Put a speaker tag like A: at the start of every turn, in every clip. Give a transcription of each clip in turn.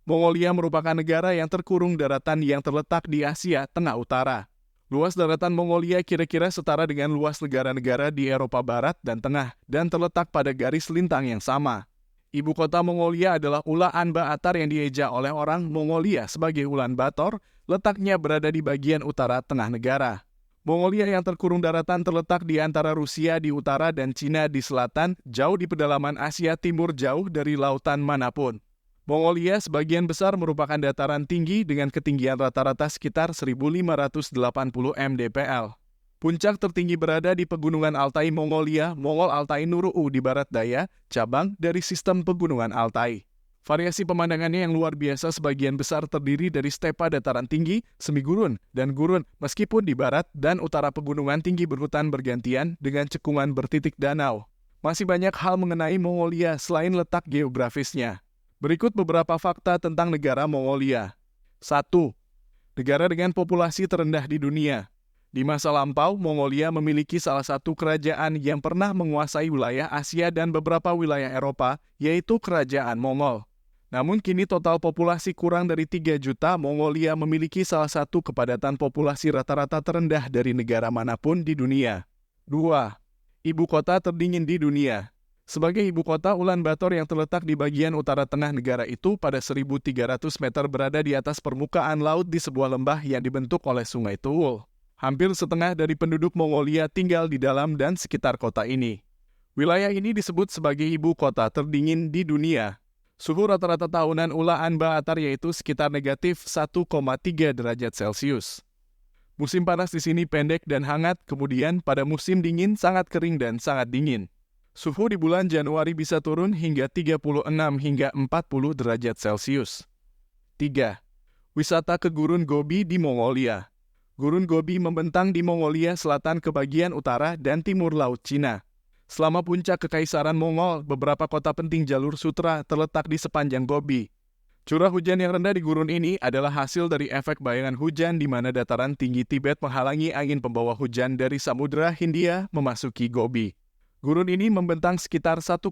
A: Mongolia merupakan negara yang terkurung daratan yang terletak di Asia Tengah Utara. Luas daratan Mongolia kira-kira setara dengan luas negara-negara di Eropa Barat dan Tengah dan terletak pada garis lintang yang sama. Ibu kota Mongolia adalah Ulaanbaatar yang dieja oleh orang Mongolia sebagai Ulaanbaatar, letaknya berada di bagian utara tengah negara. Mongolia yang terkurung daratan terletak di antara Rusia di utara dan Cina di selatan, jauh di pedalaman Asia Timur jauh dari lautan manapun. Mongolia sebagian besar merupakan dataran tinggi dengan ketinggian rata-rata sekitar 1.580 mdpl. Puncak tertinggi berada di Pegunungan Altai Mongolia, Mongol Altai Nuruu di barat daya, cabang dari sistem Pegunungan Altai. Variasi pemandangannya yang luar biasa sebagian besar terdiri dari stepa dataran tinggi, semigurun, dan gurun, meskipun di barat dan utara pegunungan tinggi berhutan bergantian dengan cekungan bertitik danau. Masih banyak hal mengenai Mongolia selain letak geografisnya. Berikut beberapa fakta tentang negara Mongolia. 1. Negara dengan populasi terendah di dunia. Di masa lampau, Mongolia memiliki salah satu kerajaan yang pernah menguasai wilayah Asia dan beberapa wilayah Eropa, yaitu Kerajaan Mongol. Namun kini total populasi kurang dari 3 juta, Mongolia memiliki salah satu kepadatan populasi rata-rata terendah dari negara manapun di dunia. 2. Ibu kota terdingin di dunia. Sebagai ibu kota, Ulaanbaatar yang terletak di bagian utara tengah negara itu pada 1.300 meter berada di atas permukaan laut di sebuah lembah yang dibentuk oleh Sungai Tuwul. Hampir setengah dari penduduk Mongolia tinggal di dalam dan sekitar kota ini. Wilayah ini disebut sebagai ibu kota terdingin di dunia. Suhu rata-rata tahunan Ulaanbaatar yaitu sekitar negatif 1,3 derajat Celcius. Musim panas di sini pendek dan hangat, kemudian pada musim dingin sangat kering dan sangat dingin. Suhu di bulan Januari bisa turun hingga 36 hingga 40 derajat Celcius. 3. Wisata ke Gurun Gobi di Mongolia. Gurun Gobi membentang di Mongolia Selatan ke bagian utara dan timur Laut Cina. Selama puncak Kekaisaran Mongol, beberapa kota penting jalur sutra terletak di sepanjang Gobi. Curah hujan yang rendah di gurun ini adalah hasil dari efek bayangan hujan di mana dataran tinggi Tibet menghalangi angin pembawa hujan dari Samudra Hindia memasuki Gobi. Gurun ini membentang sekitar 1,2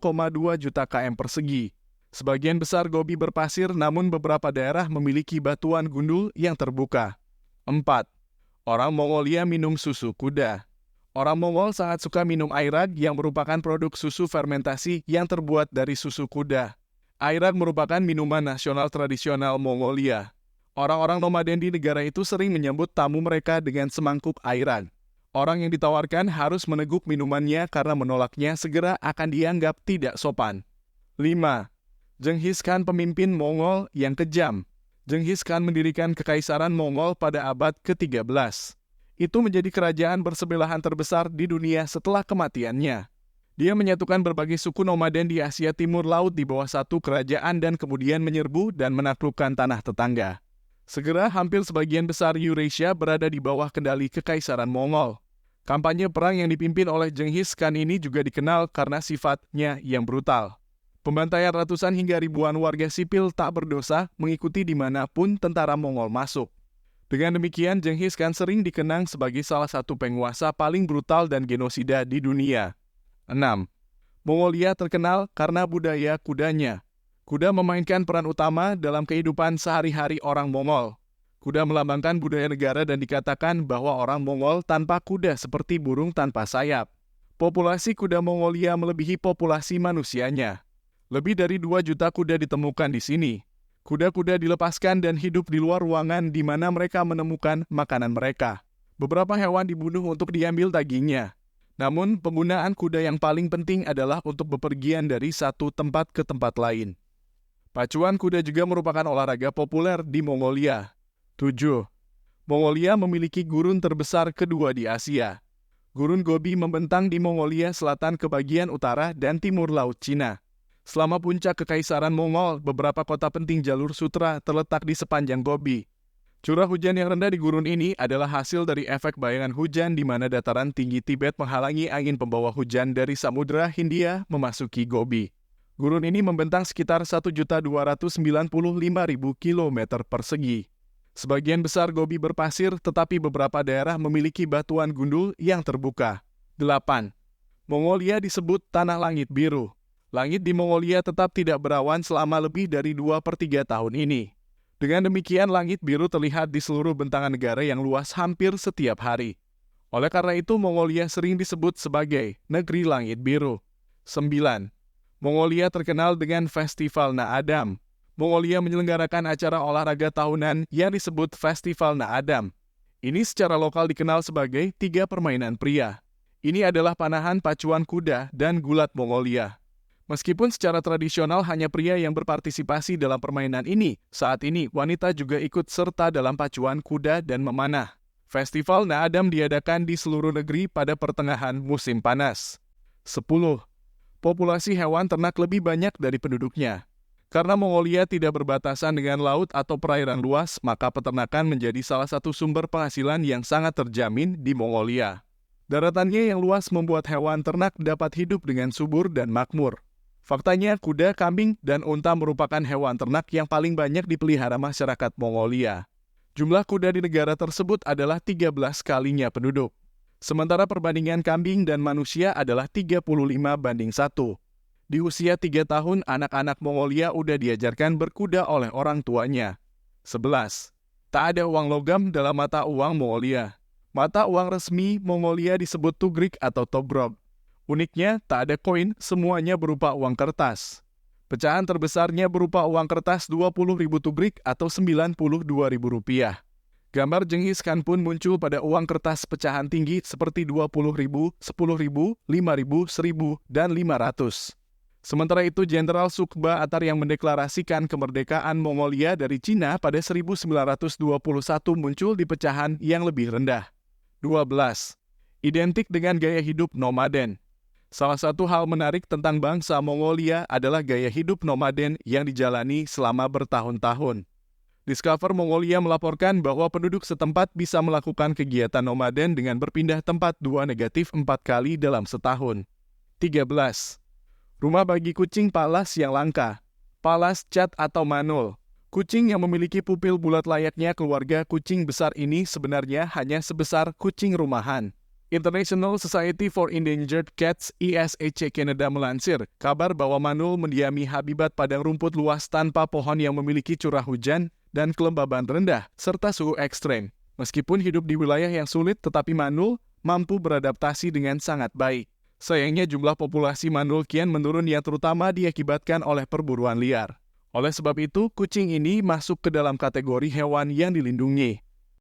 A: juta km persegi. Sebagian besar Gobi berpasir, namun beberapa daerah memiliki batuan gundul yang terbuka. 4. Orang Mongolia minum susu kuda. Orang Mongol sangat suka minum airag yang merupakan produk susu fermentasi yang terbuat dari susu kuda. Airag merupakan minuman nasional tradisional Mongolia. Orang-orang nomaden di negara itu sering menyambut tamu mereka dengan semangkuk airag. Orang yang ditawarkan harus meneguk minumannya karena menolaknya segera akan dianggap tidak sopan. 5. Genghis Khan pemimpin Mongol yang kejam. Genghis Khan mendirikan Kekaisaran Mongol pada abad ke-13. Itu menjadi kerajaan bersebelahan terbesar di dunia setelah kematiannya. Dia menyatukan berbagai suku nomaden di Asia Timur Laut di bawah satu kerajaan dan kemudian menyerbu dan menaklukkan tanah tetangga. Segera hampir sebagian besar Eurasia berada di bawah kendali Kekaisaran Mongol. Kampanye perang yang dipimpin oleh Genghis Khan ini juga dikenal karena sifatnya yang brutal. Pembantaian ratusan hingga ribuan warga sipil tak berdosa mengikuti dimanapun tentara Mongol masuk. Dengan demikian, Genghis Khan sering dikenang sebagai salah satu penguasa paling brutal dan genosida di dunia. 6. Mongolia terkenal karena budaya kudanya. Kuda memainkan peran utama dalam kehidupan sehari-hari orang Mongol. Kuda melambangkan budaya negara dan dikatakan bahwa orang Mongol tanpa kuda seperti burung tanpa sayap. Populasi kuda Mongolia melebihi populasi manusianya. Lebih dari 2 juta kuda ditemukan di sini. Kuda-kuda dilepaskan dan hidup di luar ruangan di mana mereka menemukan makanan mereka. Beberapa hewan dibunuh untuk diambil dagingnya. Namun, penggunaan kuda yang paling penting adalah untuk bepergian dari satu tempat ke tempat lain. Pacuan kuda juga merupakan olahraga populer di Mongolia. 7. Mongolia memiliki gurun terbesar kedua di Asia. Gurun Gobi membentang di Mongolia Selatan ke bagian utara dan timur Laut Cina. Selama puncak Kekaisaran Mongol, beberapa kota penting jalur sutra terletak di sepanjang Gobi. Curah hujan yang rendah di gurun ini adalah hasil dari efek bayangan hujan di mana dataran tinggi Tibet menghalangi angin pembawa hujan dari Samudra Hindia memasuki Gobi. Gurun ini membentang sekitar 1.295.000 km persegi. Sebagian besar Gobi berpasir, tetapi beberapa daerah memiliki batuan gundul yang terbuka. 8. Mongolia disebut Tanah Langit Biru. Langit di Mongolia tetap tidak berawan selama lebih dari 2/3 tahun ini. Dengan demikian, langit biru terlihat di seluruh bentangan negara yang luas hampir setiap hari. Oleh karena itu, Mongolia sering disebut sebagai negeri langit biru. 9. Mongolia terkenal dengan Festival Naadam. Mongolia menyelenggarakan acara olahraga tahunan yang disebut Festival Naadam. Ini secara lokal dikenal sebagai 3 permainan pria. Ini adalah panahan pacuan kuda dan gulat Mongolia. Meskipun secara tradisional hanya pria yang berpartisipasi dalam permainan ini, saat ini wanita juga ikut serta dalam pacuan kuda dan memanah. Festival Naadam diadakan di seluruh negeri pada pertengahan musim panas. 10. Populasi hewan ternak lebih banyak dari penduduknya. Karena Mongolia tidak berbatasan dengan laut atau perairan luas, maka peternakan menjadi salah satu sumber penghasilan yang sangat terjamin di Mongolia. Daratannya yang luas membuat hewan ternak dapat hidup dengan subur dan makmur. Faktanya, kuda, kambing, dan unta merupakan hewan ternak yang paling banyak dipelihara masyarakat Mongolia. Jumlah kuda di negara tersebut adalah 13 kalinya penduduk. Sementara perbandingan kambing dan manusia adalah 35:1. Di usia 3 tahun, anak-anak Mongolia udah diajarkan berkuda oleh orang tuanya. 11. Tak ada uang logam dalam mata uang Mongolia. Mata uang resmi Mongolia disebut tugrik atau tobrok. Uniknya, tak ada koin, semuanya berupa uang kertas. Pecahan terbesarnya berupa uang kertas 20.000 tugrik atau Rp92.000. Gambar Genghis Khan pun muncul pada uang kertas pecahan tinggi seperti 20.000, 10.000, 5.000, 1.000, dan 500. Sementara itu, Jenderal Sukba Atar yang mendeklarasikan kemerdekaan Mongolia dari Cina pada 1921 muncul di pecahan yang lebih rendah. 12. Identik dengan gaya hidup nomaden. Salah satu hal menarik tentang bangsa Mongolia adalah gaya hidup nomaden yang dijalani selama bertahun-tahun. Discover Mongolia melaporkan bahwa penduduk setempat bisa melakukan kegiatan nomaden dengan berpindah tempat 2-4 kali dalam setahun. 13. Rumah bagi kucing Palas yang langka. Palas cat atau manul. Kucing yang memiliki pupil bulat layaknya keluarga kucing besar ini sebenarnya hanya sebesar kucing rumahan. International Society for Endangered Cats (ISEC) Canada melansir kabar bahwa manul mendiami habitat padang rumput luas tanpa pohon yang memiliki curah hujan dan kelembaban rendah serta suhu ekstrem. Meskipun hidup di wilayah yang sulit, tetapi manul mampu beradaptasi dengan sangat baik. Sayangnya jumlah populasi manul kian menurun yang terutama diakibatkan oleh perburuan liar. Oleh sebab itu, kucing ini masuk ke dalam kategori hewan yang dilindungi.